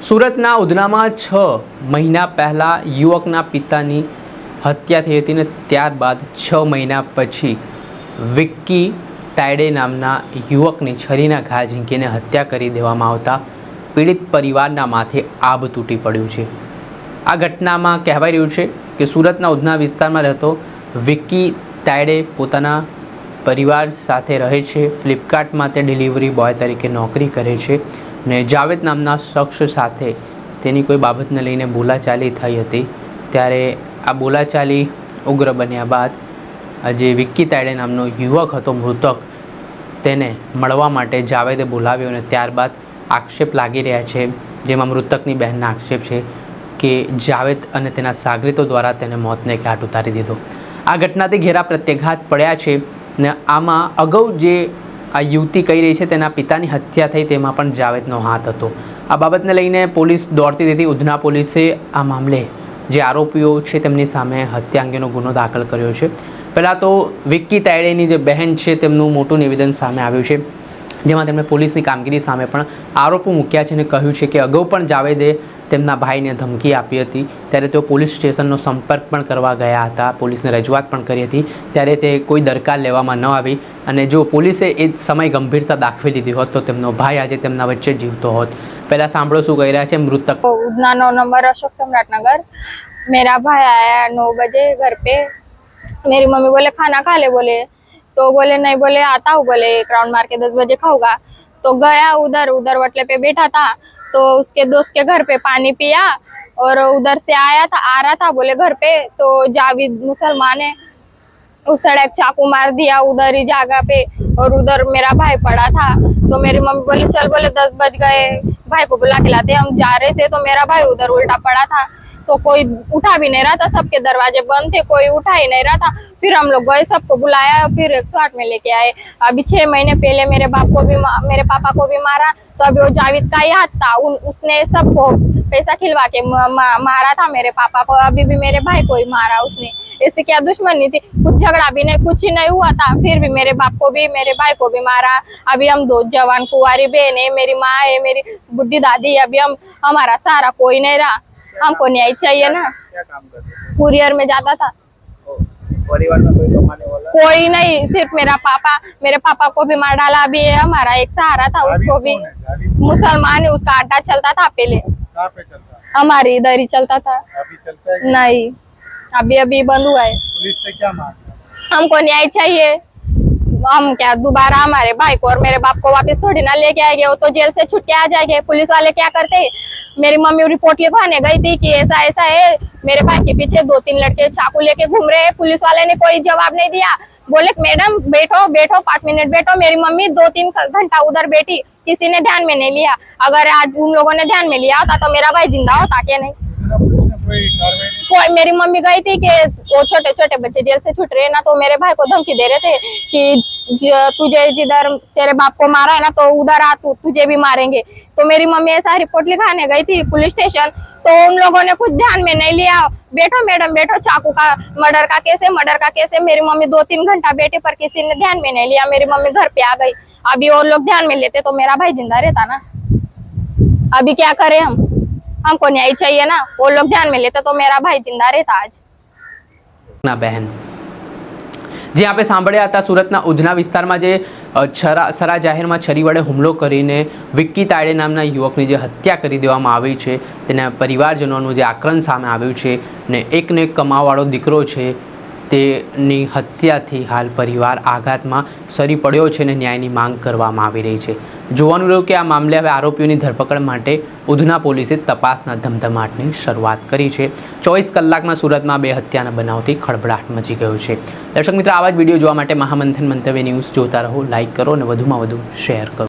સુરતના ઉધનામાં 6 મહિના પહેલાં યુવકના પિતાની હત્યા થઈ હતી ને ત્યારબાદ 6 મહિના પછી વિક્કી તાયડે નામના યુવકની છરીના ઘા ઝીંકીને હત્યા કરી દેવામાં આવતા પીડિત પરિવારના માથે આભ તૂટી પડ્યું છે। આ ઘટનામાં કહેવાય રહ્યું છે કે સુરતના ઉધના વિસ્તારમાં રહેતો વિક્કી તાયડે પોતાના પરિવાર સાથે રહે છે। ફ્લિપકાર્ટમાં તે ડિલિવરી બોય તરીકે નોકરી કરે છે ને જાવેદ નામના શખ્સ સાથે તેની કોઈ બાબતને લઈને બોલાચાલી થઈ હતી। ત્યારે આ બોલાચાલી ઉગ્ર બન્યા બાદ જે વિક્કી તાયડે નામનો યુવક હતો મૃતક તેને મળવા માટે જાવેદે બોલાવ્યો અને ત્યારબાદ આક્ષેપ લાગી રહ્યા છે, જેમાં મૃતકની બહેનના આક્ષેપ છે કે જાવેદ અને તેના સાગરીતો દ્વારા તેને મોતને ઘાટ ઉતારી દીધો। આ ઘટનાથી ઘેરા પ્રત્યાઘાત પડ્યા છે ને આમાં અગાઉ જે આ યુવતી કહી રહી છે તેના પિતાની હત્યા થઈ તેમાં પણ જાવેદનો હાથ હતો। આ બાબતને લઈને પોલીસ દોડતી હતી। ઉધના પોલીસે આ મામલે જે આરોપીઓ છે તેમની સામે હત્યા અંગેનો ગુનો દાખલ કર્યો છે। પહેલાં તો વિક્કી તાયડેની જે બહેન છે તેમનું મોટું નિવેદન સામે આવ્યું છે, જેમાં તેમણે પોલીસની કામગીરી સામે પણ આરોપો મૂક્યા છે અને કહ્યું છે કે અગાઉ પણ જાવેદે તેમના ભાઈને ધમકી આપી હતી। ત્યારે તેઓ પોલીસ સ્ટેશનનો સંપર્ક પણ કરવા ગયા હતા, પોલીસને રજૂઆત પણ કરી હતી, ત્યારે તે કોઈ દરકાર લેવામાં ન આવી અને જો પોલીસે એ સમય ગંભીરતા દાખવી લીધી હોત તો તેમનો ભાઈ આજે તેમના વચ્ચે જીવતો હોત। पहला सांभळो શું કહી રહ્યા છે મૃતક। उधना 9 नंबर अशोक सम्राट नगर। मेरा भाई आया 9 बजे घर पे। मेरी मम्मी बोले खाना खा ले, बोले तो बोले नहीं, बोले आता हूँ, बोले एक राउंड मार के 10 बजे खाऊंगा। तो गया उधर वटले पे बैठा था तो उसके दोस्त के घर पे पानी पिया और उधर से आ रहा था बोले घर पे, तो जावेद मुसलमान है उस सड़क चाकू मार दिया उधर ही जगह पे और उधर मेरा भाई पड़ा था। तो मेरी मम्मी बोली चल, बोले 10 बज गए, भाई को बुला के लाते। हम जा रहे थे तो मेरा भाई उधर उल्टा पड़ा था, तो कोई उठा भी नहीं रहा था, सबके दरवाजे बंद थे, कोई उठा ही नहीं रहा था। फिर हम लोग गए, सबको बुलाया, फिर 108 में लेके आए। अभी 6 महीने पहले मेरे मेरे पापा को भी मारा, तो अभी वो जावेद का ही हाथ था, उसने सबको पैसा खिलवा के मारा था मेरे पापा को। अभी भी मेरे भाई को ही मारा उसने। इससे क्या दुश्मनी थी, कुछ झगड़ा भी नहीं, कुछ ही नहीं हुआ था, फिर भी मेरे बाप को भी मेरे भाई को भी मारा। अभी हम 2 जवान कुंवारी बहन है, मेरी माँ है, मेरी बुढ़ी दादी है। अभी हमारा सहारा कोई नहीं रहा, हमको न्याय चाहिए ना। क्या काम करते थे? कुरियर में जाता था। परिवार में कोई कमाने वाला? कोई नहीं, सिर्फ मेरा पापा। मेरे पापा को भी मार डाला। अभी हमारा एक सहारा था, उसको भी। मुसलमान है, उसका आटा चलता था पहले। कहाँ पे चलता? हमारी इधर ही चलता था। अभी चलता है? नहीं, अभी बंद हुआ है। पुलिस से क्या मांग? हमको न्याय चाहिए। हम क्या दोबारा हमारे भाई को और मेरे बाप को वापस थोड़ी ना लेके आएंगे, वो तो जेल से छुट के आ जाएंगे। पुलिस वाले क्या करते हैं, मेरी मम्मी रिपोर्ट लिखवाने गई थी कि ऐसा ऐसा है, मेरे भाई के पीछे 2-3 लड़के चाकू लेके घूम रहे हैं। पुलिस वाले ने कोई जवाब नहीं दिया, बोले मैडम बैठो 5 मिनट बैठो। मेरी मम्मी 2-3 घंटा उधर बैठी, किसी ने ध्यान में नहीं लिया। अगर आज उन लोगों ने ध्यान में लिया होता तो मेरा भाई जिंदा होता क्या नहीं। कोई मेरी मम्मी गई थी कि वो छोटे छोटे बच्चे जेल से छूट रहे ना, तो मेरे भाई को धमकी दे रहे थे कि तुझे जिधर तेरे बाप को मारा है ना तो उधर आ, तुझे भी मारेंगे। तो मेरी मम्मी ऐसा रिपोर्ट लिखाने गई थी पुलिस स्टेशन, तो उन लोगों ने कुछ ध्यान में नहीं लिया। बैठो मैडम बैठो, चाकू का मर्डर का केस है। मेरी मम्मी 2-3 घंटा बैठी पर किसी ने ध्यान में नहीं लिया। मेरी मम्मी घर पे आ गई। अभी वो लोग ध्यान में लेते तो मेरा भाई जिंदा रहता ना। अभी क्या करें हमको न्याय चाहिए ना। वो लोग ध्यान में लेते तो मेरा भाई जिंदा रहता आज। ના બહેન જે આપણે સાંભળ્યા હતા સુરતના ઉધના વિસ્તારમાં જે સરા જાહેરમાં છરી વડે હુમલો કરીને વિક્કી તાયડે નામના યુવકની જે હત્યા કરી દેવામાં આવી છે, તેના પરિવારજનોનું જે આક્રંદ સામે આવ્યું છે ને એકને એક કમાવાળો દીકરો છે તેની હત્યાથી હાલ પરિવાર આઘાતમાં સરી પડ્યો છે અને ન્યાયની માંગ કરવામાં આવી રહી છે। જોવાનું રહ્યું કે આ મામલે હવે આરોપીઓની ધરપકડ માટે ઉધના પોલીસે તપાસના ધમધમાટની શરૂઆત કરી છે। 24 કલાકમાં સુરતમાં 2 હત્યાના બનાવથી ખળભળાટ મચી ગયો છે। દર્શક મિત્રો, આવા જ વિડીયો જોવા માટે મહામંથન મંતવ્ય ન્યૂઝ જોતા રહો, લાઇક કરો અને વધુમાં વધુ શેર કરો।